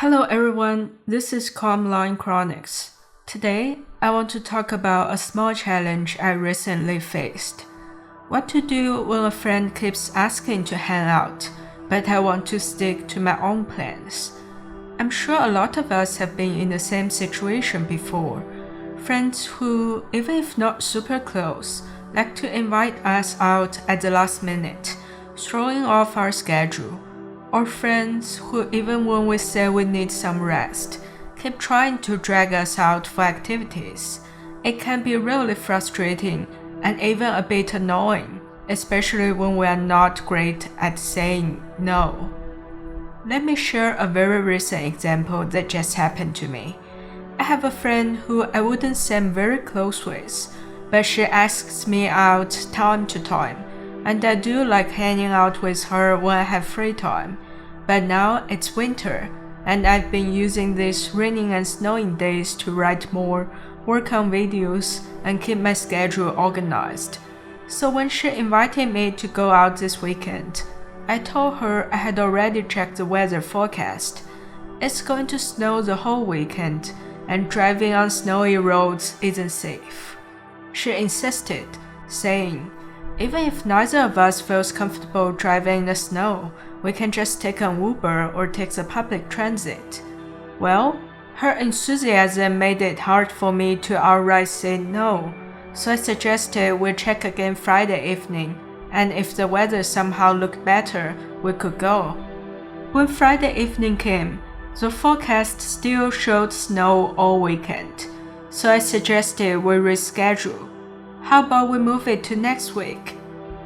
Hello everyone, this is Calm Line Chronics. Today, I want to talk about a small challenge I recently faced. What to do when a friend keeps asking to hang out, but I want to stick to my own plans. I'm sure a lot of us have been in the same situation before. Friends who, even if not super close, like to invite us out at the last minute, throwing off our schedule. Or friends who, even when we say we need some rest, keep trying to drag us out for activities. It can be really frustrating and even a bit annoying, especially when we are not great at saying no. Let me share a very recent example that just happened to me. I have a friend who I wouldn't say I'm very close with, but she asks me out time to time. And I do like hanging out with her when I have free time. But now it's winter, and I've been using these raining and snowing days to write more, work on videos, and keep my schedule organized. So when she invited me to go out this weekend, I told her I had already checked the weather forecast. It's going to snow the whole weekend, and driving on snowy roads isn't safe. She insisted, saying, even if neither of us feels comfortable driving in the snow, we can just take an Uber or take the public transit. Well, her enthusiasm made it hard for me to outright say no, so I suggested we check again Friday evening, and if the weather somehow looked better, we could go. When Friday evening came, the forecast still showed snow all weekend, so I suggested we reschedule. How about we move it to next week?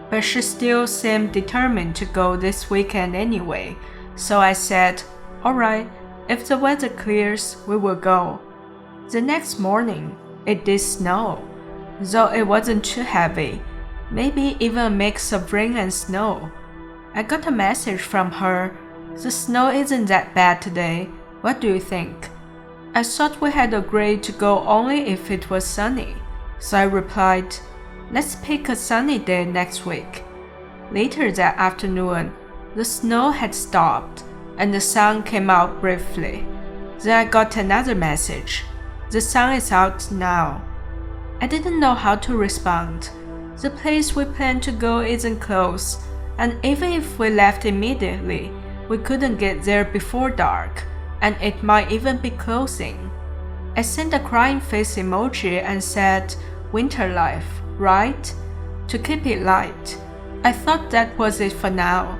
But she still seemed determined to go this weekend anyway, so I said, alright, if the weather clears, we will go. The next morning, it did snow, though it wasn't too heavy, maybe even a mix of rain and snow. I got a message from her, the snow isn't that bad today, what do you think? I thought we had agreed to go only if it was sunny. So I replied, let's pick a sunny day next week. Later that afternoon, the snow had stopped and the sun came out briefly. Then I got another message. The sun is out now. I didn't know how to respond. The place we planned to go isn't close, and even if we left immediately, we couldn't get there before dark, and it might even be closing. I sent a crying face emoji and said, winter life, right? To keep it light. I thought that was it for now.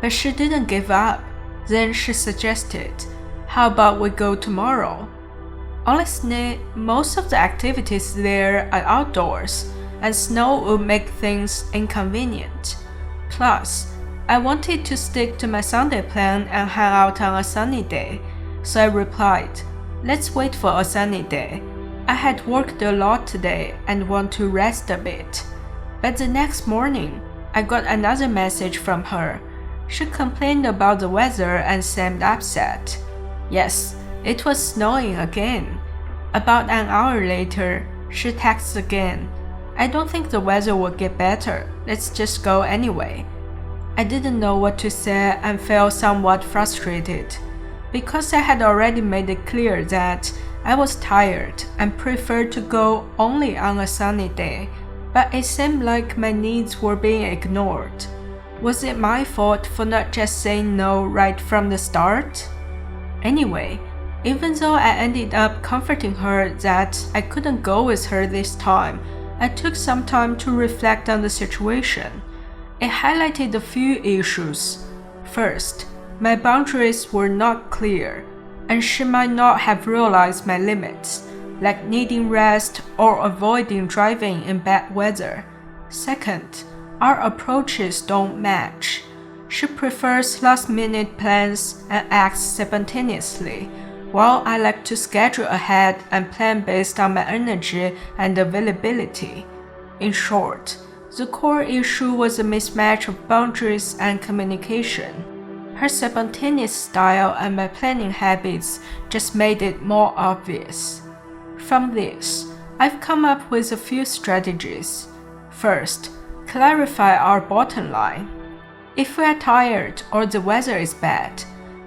But she didn't give up. Then she suggested, how about we go tomorrow? Honestly, most of the activities there are outdoors, and snow would make things inconvenient. Plus, I wanted to stick to my Sunday plan and hang out on a sunny day, so I replied, let's wait for a sunny day. I had worked a lot today and want to rest a bit. But the next morning, I got another message from her. She complained about the weather and seemed upset. Yes, it was snowing again. About an hour later, she texted again. I don't think the weather will get better. Let's just go anyway. I didn't know what to say and felt somewhat frustrated, because I had already made it clear that I was tired and preferred to go only on a sunny day, but it seemed like my needs were being ignored. Was it my fault for not just saying no right from the start? Anyway, even though I ended up comforting her that I couldn't go with her this time, I took some time to reflect on the situation. It highlighted a few issues. First, my boundaries were not clear, and she might not have realized my limits, like needing rest or avoiding driving in bad weather. Second, our approaches don't match. She prefers last-minute plans and acts spontaneously, while I like to schedule ahead and plan based on my energy and availability. In short, the core issue was a mismatch of boundaries and communication. Her spontaneous style and my planning habits just made it more obvious. From this, I've come up with a few strategies. First, clarify our bottom line. If we are tired or the weather is bad,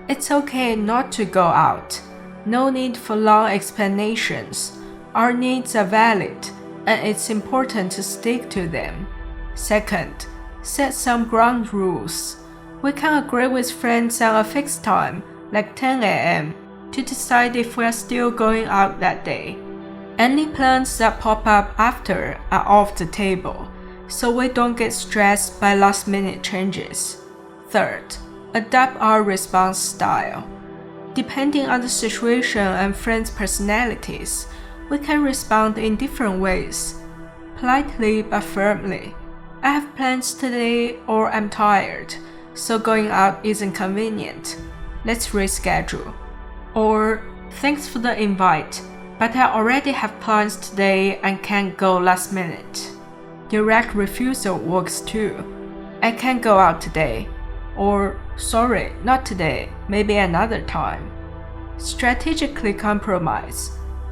It's okay not to go out. No need for long explanations. Our needs are valid, and it's important to stick to them. Second, set some ground rules. We can agree with friends on a fixed time, like 10 a.m., to decide if we are still going out that day. Any plans that pop up after are off the table, so we don't get stressed by last-minute changes. Third, adapt our response style. Depending on the situation and friends' personalities, we can respond in different ways. Politely but firmly. I have plans today or I'm tired, so going out isn't convenient. Let's reschedule. Or, thanks for the invite, but I already have plans today and can't go last minute. Direct refusal works too. I can't go out today. Or, sorry, not today, maybe another time. Strategically compromise.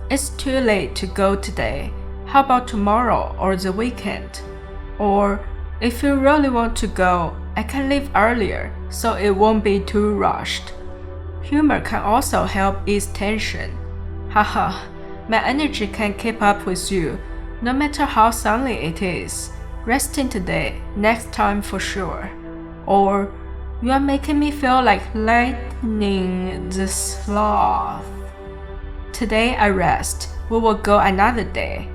It's too late to go today. How about tomorrow or the weekend? Or, if you really want to go, I can leave earlier so it won't be too rushed. Humor can also help ease tension. Haha, my energy can't keep up with you, no matter how sunny it is. Resting today, next time for sure. Or, you are making me feel like lightning the sloth. Today I rest, we will go another day.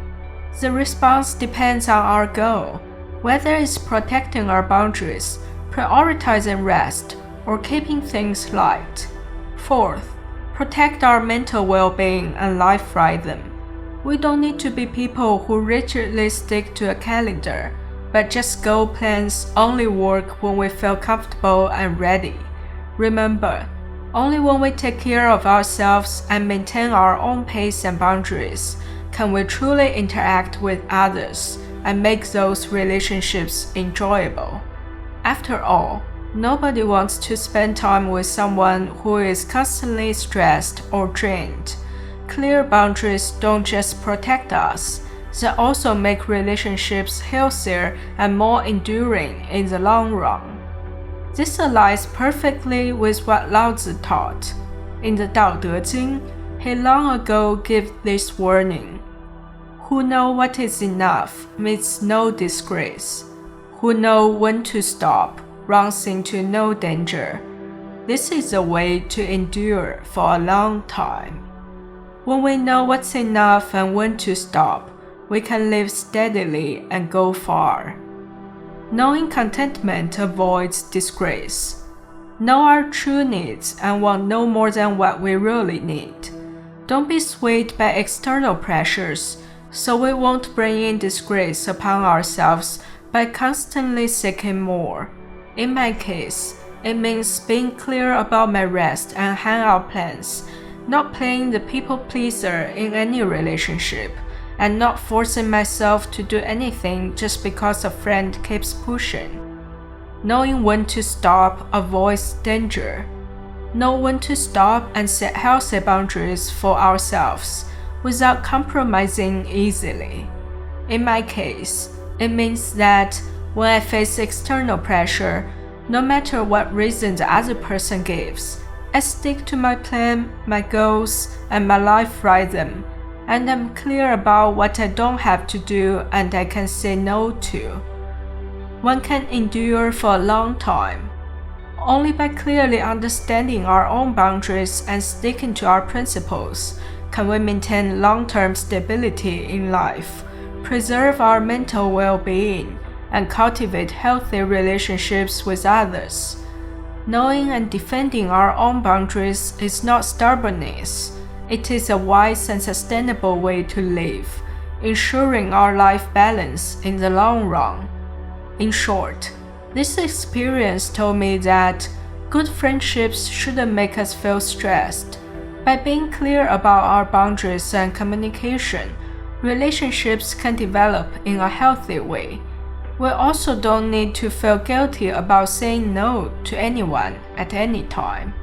The response depends on our goal, whether it's protecting our boundaries, prioritizing rest, or keeping things light. Fourth, protect our mental well-being and life rhythm. We don't need to be people who rigidly stick to a calendar, but just goal plans only work when we feel comfortable and ready. Remember, only when we take care of ourselves and maintain our own pace and boundaries can we truly interact with others and make those relationships enjoyable. After all, nobody wants to spend time with someone who is constantly stressed or drained. Clear boundaries don't just protect us, they also make relationships healthier and more enduring in the long run. This aligns perfectly with what Laozi taught. In the 道德经, he long ago gave this warning. Who know what is enough meets no disgrace. Who know when to stop runs into no danger. This is a way to endure for a long time. When we know what's enough and when to stop, we can live steadily and go far. Knowing contentment avoids disgrace. Know our true needs and want no more than what we really need. Don't be swayed by external pressures, so we won't bring in disgrace upon ourselves by constantly seeking more. In my case, it means being clear about my rest and hangout plans, not playing the people pleaser in any relationship, and not forcing myself to do anything just because a friend keeps pushing. Knowing when to stop avoids danger. Know when to stop and set healthy boundaries for ourselves without compromising easily. In my case, it means that when I face external pressure, no matter what reason the other person gives, I stick to my plan, my goals, and my life rhythm, and I'm clear about what I don't have to do and I can say no to. One can endure for a long time. Only by clearly understanding our own boundaries and sticking to our principles can we maintain long-term stability in life, preserve our mental well-being, and cultivate healthy relationships with others. Knowing and defending our own boundaries is not stubbornness. It is a wise and sustainable way to live, ensuring our life balance in the long run. In short, this experience told me that good friendships shouldn't make us feel stressed. By being clear about our boundaries and communication, relationships can develop in a healthy way. We also don't need to feel guilty about saying no to anyone at any time.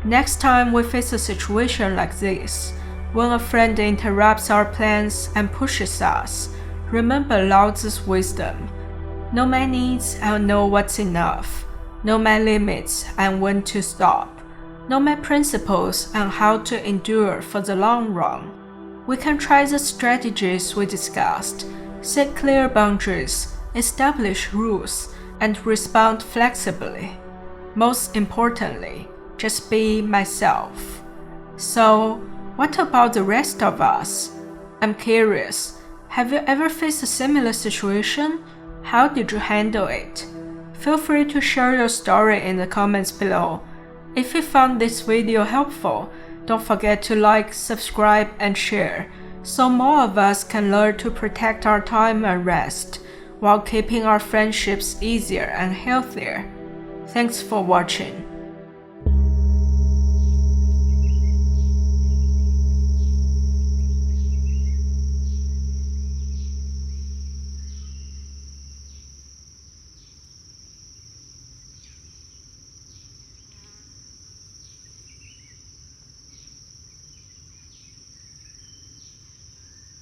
Next time we face a situation like this, when a friend interrupts our plans and pushes us, remember Laozi's wisdom. Know my needs and know what's enough. Know my limits and when to stop. know my principles on how to endure for the long run. We can try the strategies we discussed, set clear boundaries, establish rules, and respond flexibly. Most importantly, just be myself. So, what about the rest of us? I'm curious, have you ever faced a similar situation? How did you handle it? Feel free to share your story in the comments below. If you found this video helpful, don't forget to like, subscribe, and share, so more of us can learn to protect our time and rest, while keeping our friendships easier and healthier. Thanks for watching.